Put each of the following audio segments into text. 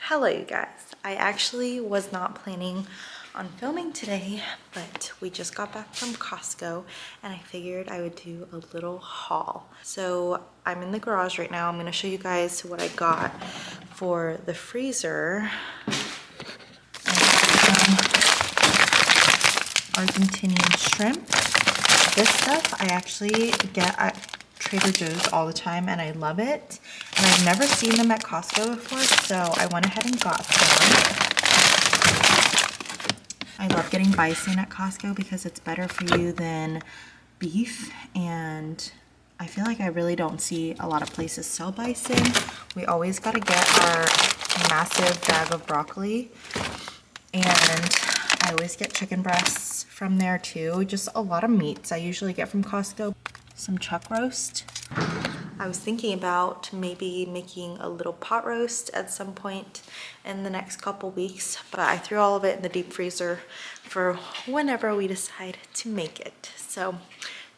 Hello you guys. I actually was not planning on filming today, but we just got back from Costco and I figured I would do a little haul. So I'm in the garage right now. I'm going to show you guys what I got for the freezer. I got some Argentinian shrimp. This stuff I actually get at Trader Joe's all the time and I love it. And I've never seen them at Costco before, so I went ahead and got some. I love getting bison at Costco because it's better for you than beef, and I feel like I really don't see a lot of places sell bison. We always got to get our massive bag of broccoli, and I always get chicken breasts from there too. Just a lot of meats I usually get from Costco. Some chuck roast. I was thinking about maybe making a little pot roast at some point in the next couple weeks, but I threw all of it in the deep freezer for whenever we decide to make it. So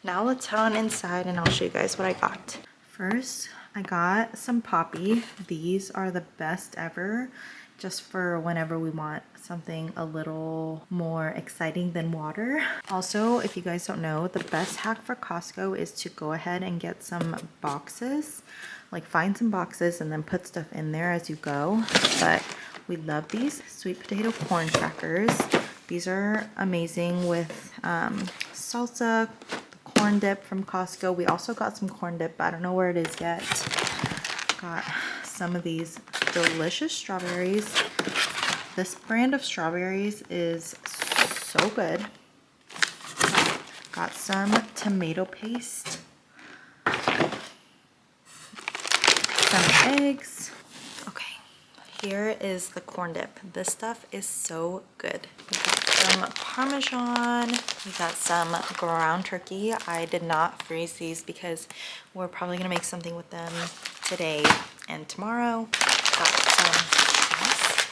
now let's head on inside and I'll show you guys what I got. First, I got some poppy. These are the best ever, just for whenever we want something a little more exciting than water. Also, if you guys don't know, the best hack for Costco is to go ahead and get some boxes. Like find some boxes and then put stuff in there as you go. But we love these sweet potato corn crackers. These are amazing with salsa, corn dip from Costco. We also got some corn dip, but I don't know where it is yet. Got some of these delicious strawberries. This brand of strawberries is so good. Got some tomato paste, some eggs. Okay, here is the corn dip. This stuff is so good. We got some Parmesan. We got some ground turkey. I did not freeze these because we're probably gonna make something with them today and tomorrow. Got some sauce.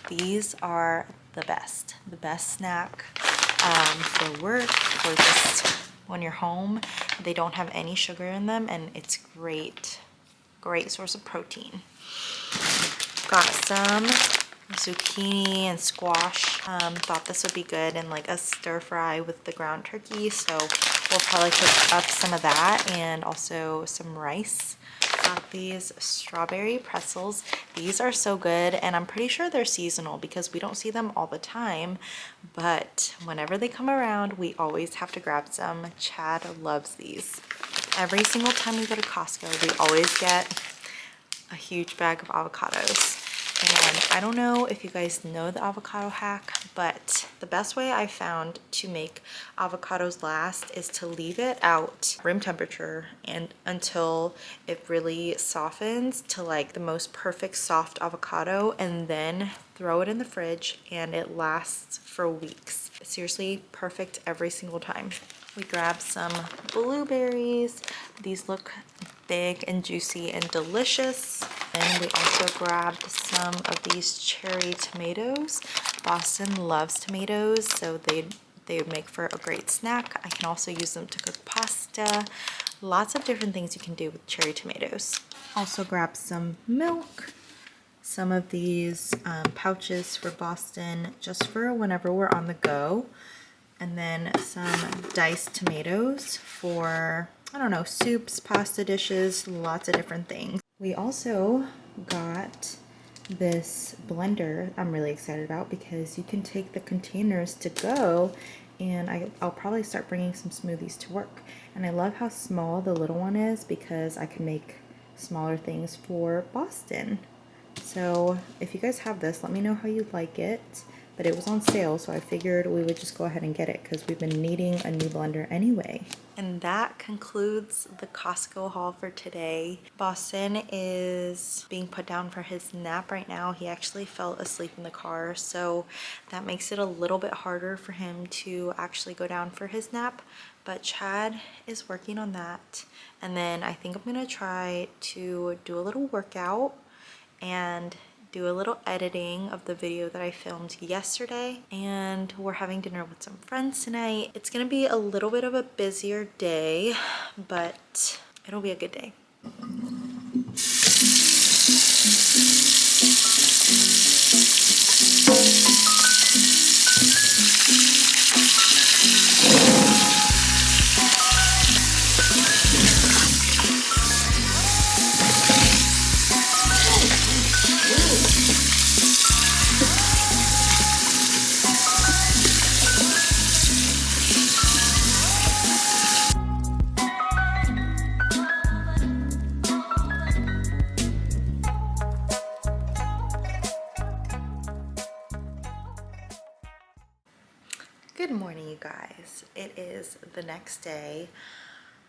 These are the best snack for work, or just when you're home. They don't have any sugar in them and it's great source of protein. Got some zucchini and squash. Thought this would be good in like a stir fry with the ground turkey, so we'll probably cook up some of that and also some rice. Got these strawberry pretzels. These are so good, and I'm pretty sure they're seasonal because we don't see them all the time, but whenever they come around we always have to grab some. Chad loves these. Every single time we go to Costco we always get a huge bag of avocados. And I don't know if you guys know the avocado hack, but the best way I found to make avocados last is to leave it out room temperature and until it really softens to like the most perfect soft avocado, and then throw it in the fridge and it lasts for weeks. Seriously, perfect every single time. We grabbed some blueberries. These look big and juicy and delicious. And we also grabbed some of these cherry tomatoes. Boston loves tomatoes, so they would make for a great snack. I can also use them to cook pasta. Lots of different things you can do with cherry tomatoes. Also grabbed some milk, some of these pouches for Boston, just for whenever we're on the go. And then some diced tomatoes for, I don't know, soups, pasta dishes, lots of different things. We also got this blender I'm really excited about because you can take the containers to go, and I'll probably start bringing some smoothies to work. And I love how small the little one is because I can make smaller things for Boston. So if you guys have this, let me know how you like it. But it was on sale, so I figured we would just go ahead and get it because we've been needing a new blender anyway. And that concludes the Costco haul for today. Boston is being put down for his nap right now. He actually fell asleep in the car, so that makes it a little bit harder for him to actually go down for his nap. But Chad is working on that. And then I think I'm gonna try to do a little workout and do a little editing of the video that I filmed yesterday, and we're having dinner with some friends tonight. It's gonna be a little bit of a busier day, but it'll be a good day. Good morning, you guys. It is the next day.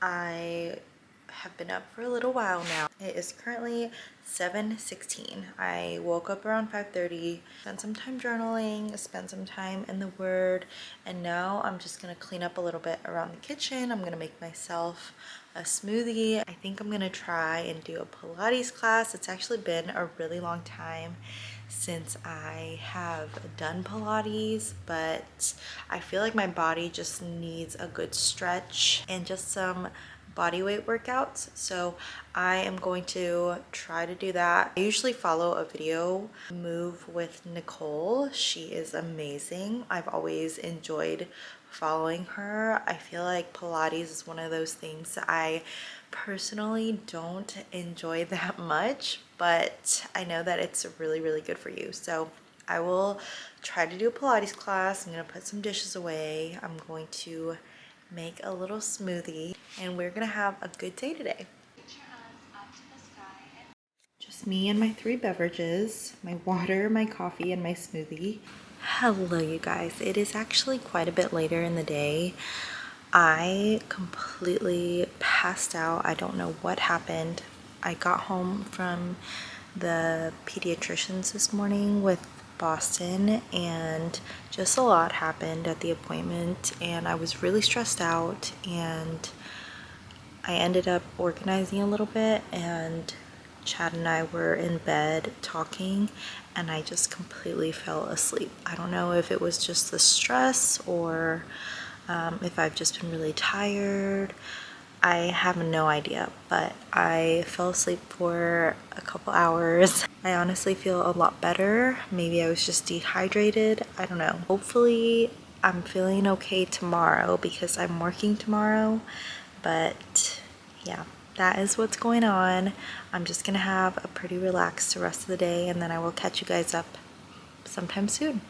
I have been up for a little while now. It is currently 7:16. I woke up around 5:30, spent some time journaling, spent some time in the Word, and now I'm just gonna clean up a little bit around the kitchen. I'm gonna make myself a smoothie. I think I'm gonna try and do a Pilates class. It's actually been a really long time since I have done Pilates, but I feel like my body just needs a good stretch and just some body weight workouts. So I am going to try to do that. I usually follow a video, Move with Nicole. She is amazing. I've always enjoyed following her. I feel like Pilates is one of those things that I personally don't enjoy that much, but I know that it's really, really good for you. So I will try to do a Pilates class. I'm gonna put some dishes away. I'm going to make a little smoothie, and we're gonna have a good day today. Just me and my 3 beverages, my water, my coffee, and my smoothie. Hello, you guys. It is actually quite a bit later in the day. I completely passed out. I don't know what happened. I got home from the pediatricians this morning with Boston, and just a lot happened at the appointment, and I was really stressed out, and I ended up organizing a little bit, and Chad and I were in bed talking, and I just completely fell asleep. I don't know if it was just the stress or if I've just been really tired. I have no idea, but I fell asleep for a couple hours. I honestly feel a lot better. Maybe I was just dehydrated. I don't know. Hopefully I'm feeling okay tomorrow because I'm working tomorrow, but yeah, that is what's going on. I'm just gonna have a pretty relaxed rest of the day, and then I will catch you guys up sometime soon.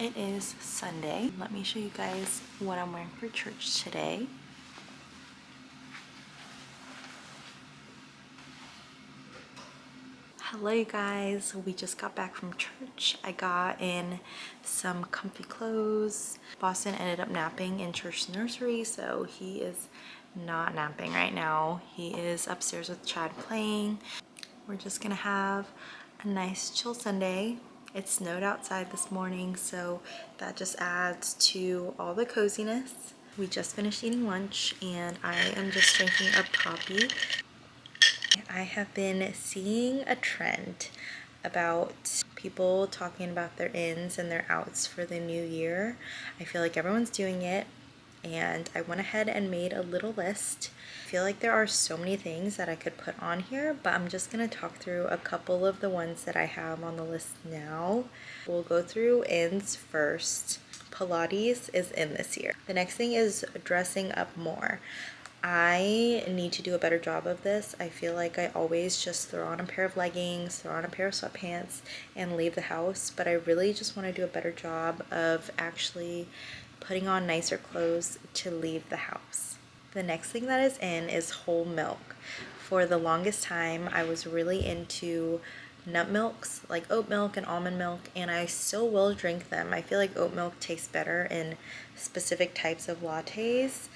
It is Sunday. Let me show you guys what I'm wearing for church today. Hello you guys, we just got back from church. I got in some comfy clothes. Boston ended up napping in church nursery, so he is not napping right now. He is upstairs with Chad playing. We're just gonna have a nice chill Sunday. It snowed outside this morning, so that just adds to all the coziness. We just finished eating lunch and I am just drinking a coffee. I have been seeing a trend about people talking about their ins and their outs for the new year. I feel like everyone's doing it, and I went ahead and made a little list. I feel like there are so many things that I could put on here, but I'm just gonna talk through a couple of the ones that I have on the list now. We'll go through ins first. Pilates is in this year. The next thing is dressing up more. I need to do a better job of this. I feel like I always just throw on a pair of leggings, throw on a pair of sweatpants, and leave the house, but I really just want to do a better job of actually putting on nicer clothes to leave the house. The next thing that is in is whole milk. For the longest time, I was really into nut milks like oat milk and almond milk, and I still will drink them. I feel like oat milk tastes better in specific types of lattes,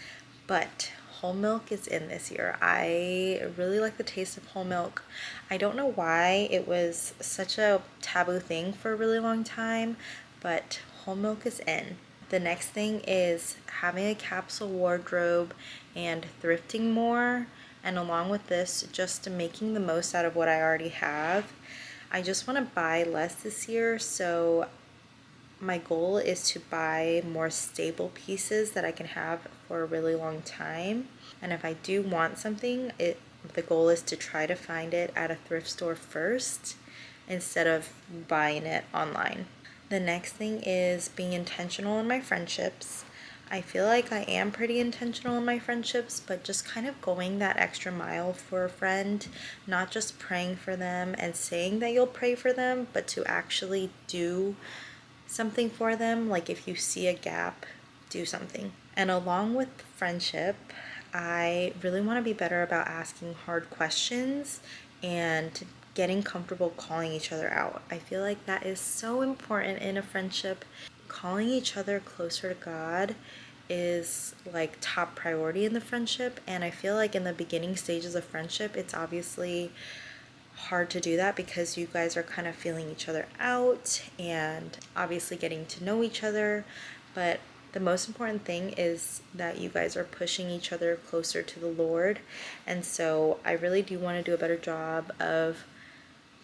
but whole milk is in this year. I really like the taste of whole milk. I don't know why it was such a taboo thing for a really long time, but whole milk is in. The next thing is having a capsule wardrobe and thrifting more, and along with this, just making the most out of what I already have. I just want to buy less this year, so my goal is to buy more stable pieces that I can have for a really long time. And if I do want something, the goal is to try to find it at a thrift store first instead of buying it online. The next thing is being intentional in my friendships. I feel like I am pretty intentional in my friendships, but just kind of going that extra mile for a friend, not just praying for them and saying that you'll pray for them, but to actually do something for them. Like if you see a gap, do something. And along with friendship, I really want to be better about asking hard questions and getting comfortable calling each other out. I feel like that is so important in a friendship. Calling each other closer to God is like top priority in the friendship, and I feel like in the beginning stages of friendship, it's obviously hard to do that because you guys are kind of feeling each other out and obviously getting to know each other, but the most important thing is that you guys are pushing each other closer to the Lord. And so I really do want to do a better job of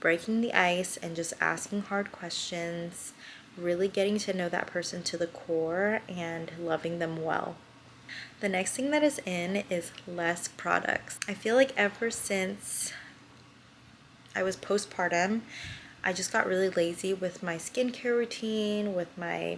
breaking the ice and just asking hard questions, really getting to know that person to the core and loving them well. The next thing that is in is less products. I feel like ever since I was postpartum, I just got really lazy with my skincare routine, with my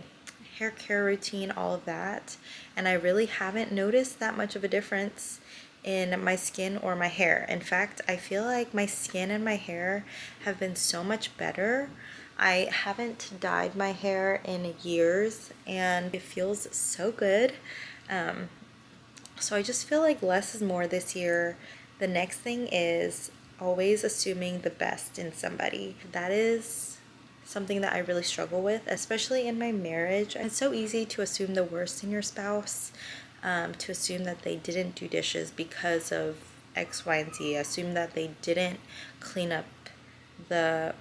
hair care routine, all of that. And I really haven't noticed that much of a difference in my skin or my hair. In fact, I feel like my skin and my hair have been so much better. I haven't dyed my hair in years and it feels so good. So I just feel like less is more this year. The next thing is always assuming the best in somebody. That is something that I really struggle with, especially in my marriage. It's so easy to assume the worst in your spouse, to assume that they didn't do dishes because of X, Y, and Z. Assume that they didn't clean up the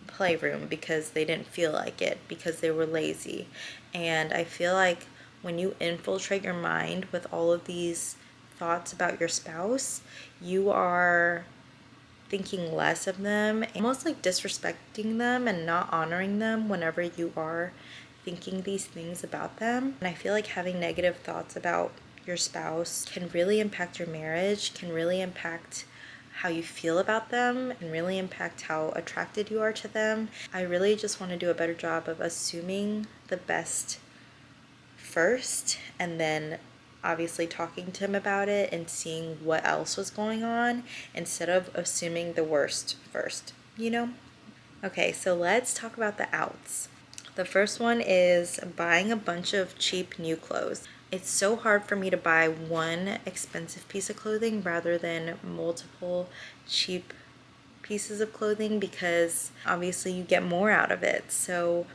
playroom because they didn't feel like it, because they were lazy. And I feel like when you infiltrate your mind with all of these thoughts about your spouse, you are thinking less of them, almost like disrespecting them and not honoring them whenever you are thinking these things about them. And I feel like having negative thoughts about your spouse can really impact your marriage, can really impact how you feel about them, and really impact how attracted you are to them. I really just want to do a better job of assuming the best first and then obviously talking to him about it and seeing what else was going on instead of assuming the worst first, you know? Okay, so let's talk about the outs. The first one is buying a bunch of cheap new clothes. It's so hard for me to buy one expensive piece of clothing rather than multiple cheap pieces of clothing, because obviously you get more out of it. So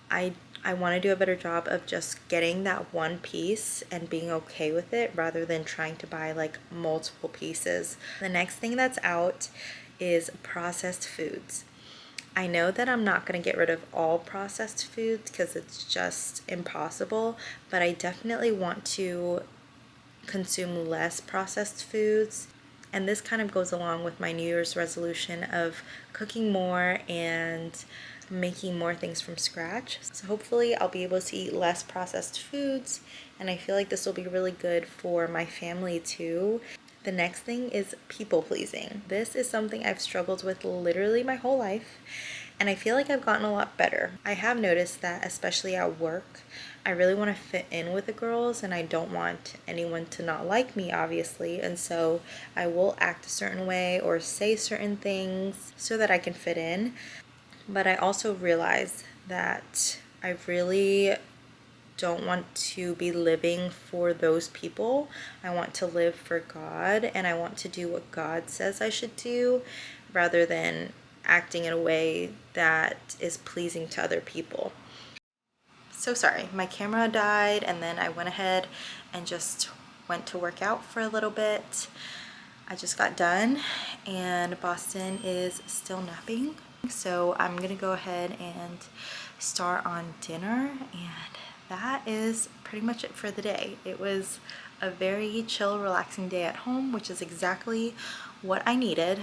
I want to do a better job of just getting that one piece and being okay with it rather than trying to buy like multiple pieces. The next thing that's out is processed foods. I know that I'm not going to get rid of all processed foods because it's just impossible, but I definitely want to consume less processed foods. And this kind of goes along with my New Year's resolution of cooking more and making more things from scratch. So hopefully I'll be able to eat less processed foods, and I feel like this will be really good for my family too. The next thing is people pleasing. This is something I've struggled with literally my whole life, and I feel like I've gotten a lot better. I have noticed that, especially at work, I really want to fit in with the girls, and I don't want anyone to not like me, obviously, and so I will act a certain way or say certain things so that I can fit in. But I also realize that I really don't want to be living for those people. I want to live for God, and I want to do what God says I should do rather than acting in a way that is pleasing to other people. So sorry, my camera died, and then I went ahead and just went to work out for a little bit. I just got done and Boston is still napping. So I'm gonna go ahead and start on dinner, and that is pretty much it for the day. It was a very chill, relaxing day at home, which is exactly what I needed.